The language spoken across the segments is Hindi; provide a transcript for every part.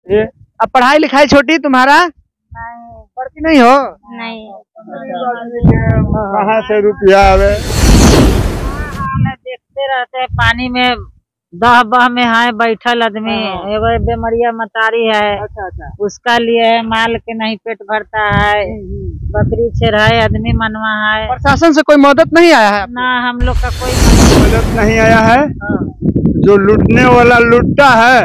ये अब पढ़ाई लिखाई छोटी तुम्हारा नहीं पढ़ती नहीं हो? नहीं कहाँ से रुपया आवे? देखते रहते हैं पानी में दह बह में है बैठल आदमी। एगो बेमरिया मतारी है, अच्छा उसका लिए है, माल के नहीं पेट भरता है, बकरी छेड़ है, आदमी मनवा है। प्रशासन से कोई मदद नहीं आया है? ना हम लोग का कोई मदद नहीं आया है। जो लूटने वाला लूटता है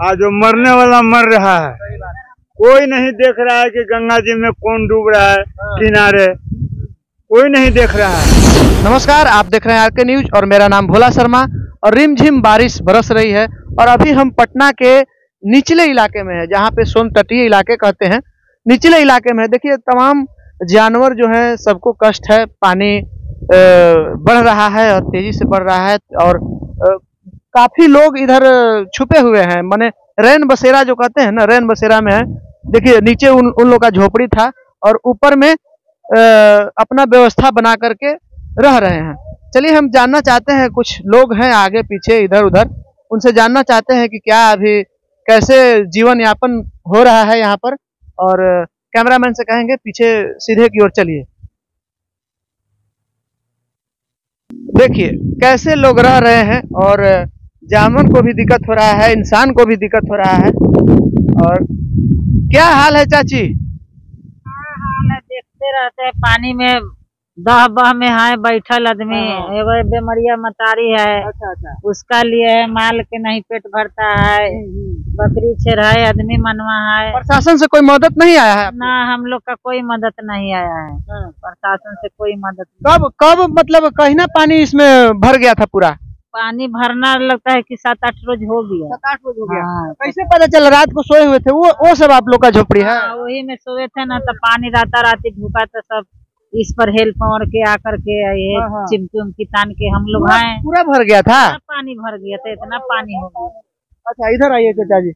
और जो मरने वाला मर रहा है। कोई नहीं देख रहा है कि गंगा जी में कौन डूब रहा है किनारे, कोई नहीं देख रहा है। नमस्कार, आप देख रहे हैं आरके न्यूज और मेरा नाम भोला शर्मा। और रिमझिम बारिश बरस रही है और अभी हम पटना के निचले इलाके में है, जहाँ पे सोन तटीय इलाके कहते हैं। निचले इलाके में देखिए तमाम जानवर जो है सबको कष्ट है। पानी बढ़ रहा है और तेजी से बढ़ रहा है और काफी लोग इधर छुपे हुए हैं। माने रैन बसेरा जो कहते हैं ना, रैन बसेरा में है। देखिए नीचे उन लोग का झोपड़ी था और ऊपर में अपना व्यवस्था बना करके रह रहे हैं। चलिए हम जानना चाहते हैं, कुछ लोग हैं आगे पीछे इधर उधर, उनसे जानना चाहते हैं कि क्या अभी कैसे जीवन यापन हो रहा है यहाँ पर। और कैमरामैन से कहेंगे पीछे सीधे की ओर चलिए, देखिए कैसे लोग रह रहे हैं और जानवर को भी दिक्कत हो रहा है, इंसान को भी दिक्कत हो रहा है। और क्या हाल है चाची? देखते रहते हैं पानी में दह बह में है बैठल आदमी। एगो बेमरिया मतारी है, अच्छा उसका लिए है, माल के नहीं पेट भरता है, बकरी छेड़ है, आदमी मनवा है। प्रशासन से कोई मदद नहीं आया है? ना हम लोग का कोई मदद नहीं आया है, प्रशासन से कोई मदद कब मतलब कहीं ना पानी इसमें भर गया था पूरा? पानी भरना लगता है कि 7-8 रोज हो गया। 7-8 रोज हो गया। हाँ। कैसे पता चला? रात को सोए हुए थे? वो सब आप लोग का झोपड़ी है? हाँ, वही में सोए थे ना, तो पानी राती ढुका तो सब इस पर हेल पवर के आकर के ये चिमकी उमकी तान के हम लोग आए। पूरा भर गया था? पानी भर गया था, इतना पानी हो गया। अच्छा इधर आइए चाचा जी,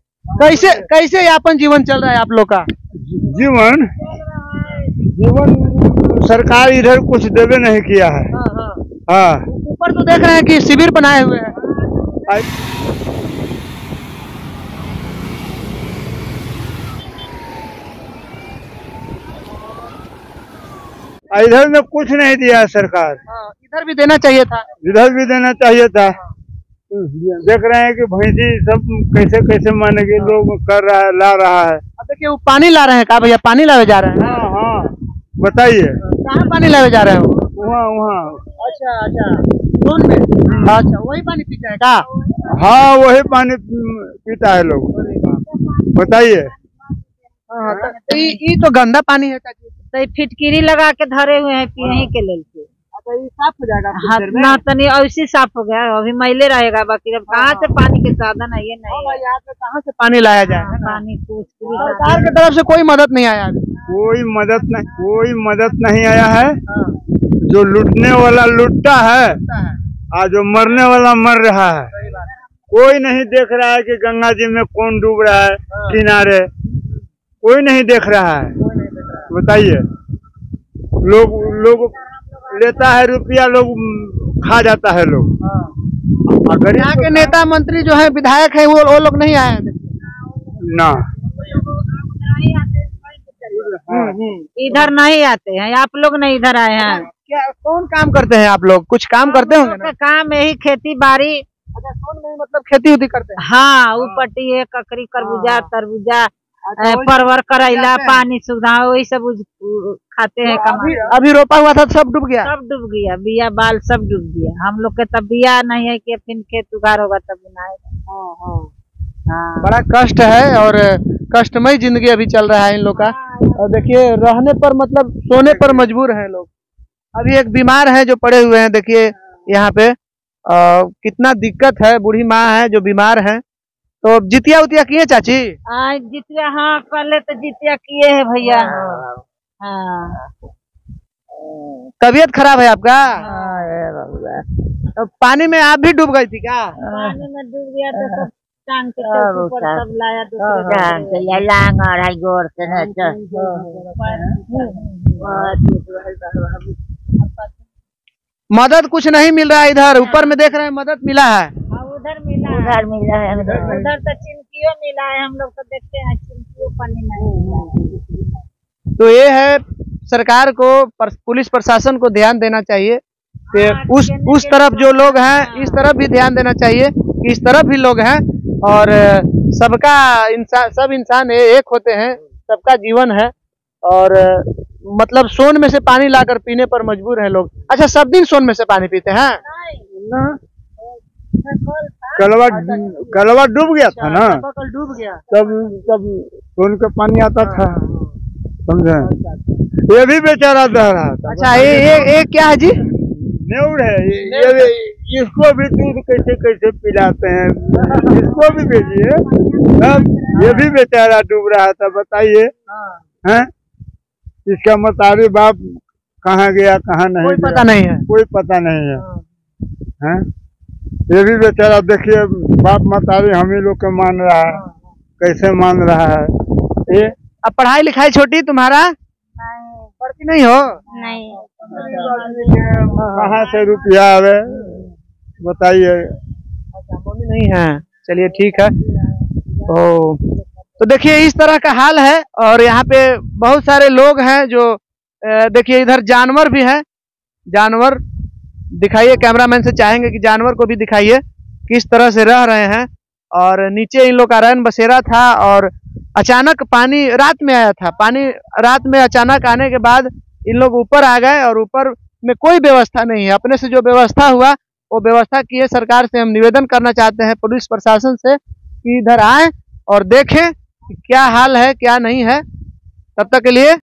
कैसे यापन जीवन चल रहा है आप लोग का? जीवन सरकार इधर कुछ देवे नहीं किया है। हाँ, ऊपर तो देख रहे हैं कि शिविर बनाए हुए हैं। इधर में कुछ नहीं दिया है सरकार। इधर भी देना चाहिए था। इधर भी देना चाहिए था। देख रहे हैं कि भैंसी सब कैसे कैसे मान के लोग कर रहा है, ला रहा है। अब देखिए वो पानी ला रहे हैं। कहा भैया पानी लावे जा रहे हैं? हाँ बताइए कहाँ पानी लावे जा रहे हो? वहाँ। अच्छा कौन में? अच्छा वही पानी पीते हैं का? हाँ वही पानी पीता है लोग। बताइए। तो ये तो गंदा पानी है चाची। तो फिटकिरी लगा के धरे हुए हैं पिए के लेल के। अच्छा ये साफ हो जाएगा? हाँ ना, तनी ऐसी साफ हो गया, अभी मैले रहेगा। बाकी अब कहाँ से पानी के साधन है ये नहीं है। यहाँ पे कहाँ से पानी लाया जाए? पानी कुछ सरकार की तरफ से कोई मदद नहीं आया? कोई मदद नहीं आया है। जो लूटने वाला लूटता है और जो मरने वाला मर रहा है। कोई नहीं देख रहा है कि गंगा जी में कौन डूब रहा है किनारे, कोई नहीं देख रहा है। बताइए। लोग लेता है रुपया, लोग खा जाता है लोग। अगर यहाँ के नेता मंत्री जो है विधायक है वो लोग नहीं आए ना, इधर नहीं आते हैं। आप लोग नहीं इधर आए हैं? क्या कौन काम करते हैं आप लोग? कुछ काम करते होंगे ना? काम यही खेती बाड़ी। अच्छा कौन नहीं मतलब खेती उती करते हैं? हाँ उपटी है, ककड़ी खरबूजा तरबूजा परवर करैला, पानी सुविधा वही सब खाते हैं। अभी रोपा हुआ था सब डूब गया? सब डूब गया, बिया बाल सब डूब गया। हम लोग के तब बिया नहीं है कि फिर खेत उगार होगा तब बुनाएगा। हाँ बड़ा कष्ट है और कष्टमय जिंदगी अभी चल रहा है इन लोग का। और देखिए रहने पर मतलब सोने पर मजबूर हैं लोग। अभी एक बीमार है जो पड़े हुए हैं, देखिए यहाँ पे कितना दिक्कत है। बूढ़ी माँ है जो बीमार है। तो जितिया उतिया किए चाची? जितिया हाँ पहले तो जितिया किए है भैया। हाँ तबीयत खराब है आपका? तो पानी में आप भी डूब गई थी क्या? पानी में डूब गया तो सब टांग के ऊपर सब लाया दूसरे लांग और है गोर से मदद कुछ नहीं मिल रहा है इधर। ऊपर में देख रहे हैं मदद मिला है। उधर मिला है। उधर तो चिमकी चिमटियों मिला है, हम लोग तो देखते हैं चिमटियों पानी नहीं मिला है। तो ये है सरकार को, पुलिस प्रशासन को ध्यान देना चाहिए कि उस तरफ जो लोग हैं इस तरफ भी ध्यान देना चाहिए कि इस तरफ भी लोग हैं, और सबका इंसान, सब इंसान एक होते हैं, सबका जीवन है, और मतलब सोन में से पानी लाकर पीने पर मजबूर है लोग। अच्छा, सब दिन सोन में से पानी पीते हैं? कलवा डूब गया था ना, कल डूब गया, तब सोन का पानी आता था, समझे? ये भी बेचारा दह रहा था। अच्छा, ये क्या है जी? न्यूड है, इसको भी दूध कैसे कैसे पिलाते हैं, इसको भी भेजिए। ये भी बेचारा डूब रहा था, बताइए। हैं? इसका मतारी बाप कहाँ गया कहाँ नहीं, कोई पता नहीं है, कोई पता नहीं है। हैं? ये भी बेचारा देखिए, बाप मतारी हम ही लोग के मान रहा है, कैसे मान रहा है ये। अब पढ़ाई लिखाई छोटी तुम्हारा पढ़ती नहीं हो? नहीं, कहाँ से रुपया आवे बताइए। अच्छा, मम्मी नहीं है, चलिए ठीक है। तो देखिए इस तरह का हाल है, और यहाँ पे बहुत सारे लोग हैं जो देखिए इधर जानवर भी हैं। जानवर दिखाइए, कैमरामैन से चाहेंगे कि जानवर को भी दिखाइए किस तरह से रह रहे हैं। और नीचे इन लोग का रैन बसेरा था, और अचानक पानी रात में आया था। पानी रात में अचानक आने के बाद इन लोग ऊपर आ गए, और ऊपर में कोई व्यवस्था नहीं है। अपने से जो व्यवस्था हुआ वो व्यवस्था की है। सरकार से हम निवेदन करना चाहते हैं, पुलिस प्रशासन से, कि इधर आए और देखें कि क्या हाल है क्या नहीं है। तब तक के लिए